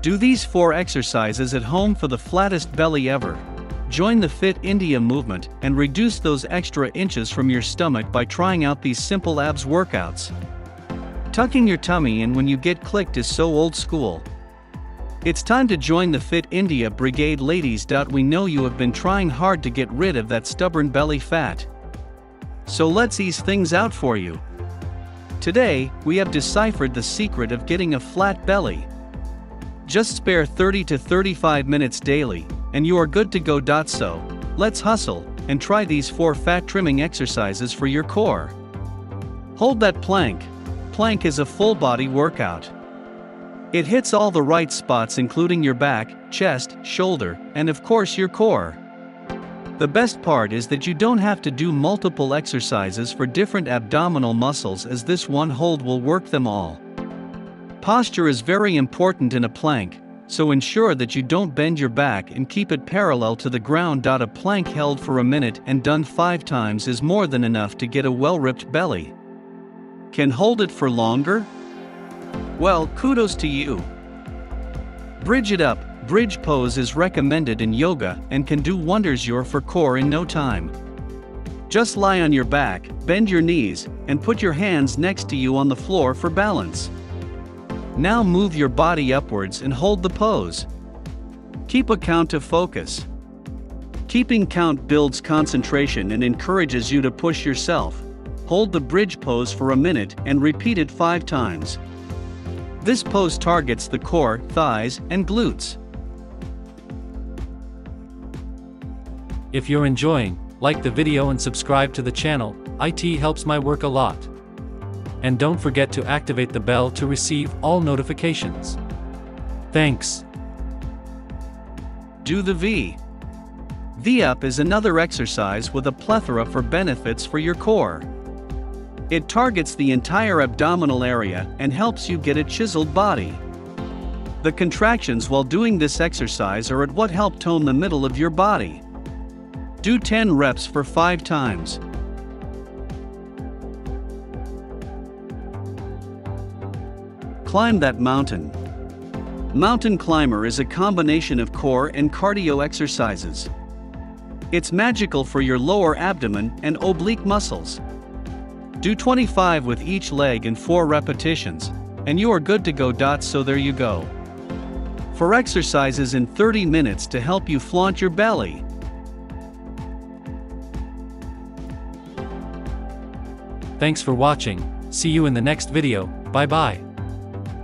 Do these 4 exercises at home for the flattest belly ever. Join the Fit India movement and reduce those extra inches from your stomach by trying out these simple abs workouts. Tucking your tummy in when you get clicked is so old school. It's time to join the Fit India brigade, ladies. We know you have been trying hard to get rid of that stubborn belly fat. So let's ease things out for you. Today, we have deciphered the secret of getting a flat belly. Just spare 30 to 35 minutes daily, and you are good to go. So, let's hustle and try these 4 fat trimming exercises for your core. Hold that plank. Plank is a full body workout. It hits all the right spots, including your back, chest, shoulder, and of course your core. The best part is that you don't have to do multiple exercises for different abdominal muscles, as this one hold will work them all. Posture is very important in a plank, so ensure that you don't bend your back and keep it parallel to the ground. A plank held for a minute and done 5 times is more than enough to get a well-ripped belly. Can hold it for longer? Well, kudos to you. Bridge it up. Bridge pose is recommended in yoga and can do wonders for core in no time. Just lie on your back, bend your knees, and put your hands next to you on the floor for balance. Now move your body upwards and hold the pose. Keep a count to focus. Keeping count builds concentration and encourages you to push yourself. Hold the bridge pose for a minute and repeat it 5 times. This pose targets the core, thighs, and glutes. If you're enjoying, like the video and subscribe to the channel. It helps my work a lot. And don't forget to activate the bell to receive all notifications. Thanks. Do the V. V-up is another exercise with a plethora for benefits for your core. It targets the entire abdominal area and helps you get a chiseled body. The contractions while doing this exercise are what help tone the middle of your body. Do 10 reps for 5 times. Climb that mountain. Mountain climber is a combination of core and cardio exercises. It's magical for your lower abdomen and oblique muscles. Do 25 with each leg in 4 repetitions, and you are good to go. So there you go. 4 exercises in 30 minutes to help you flaunt your belly. Thanks for watching. See you in the next video. Bye bye.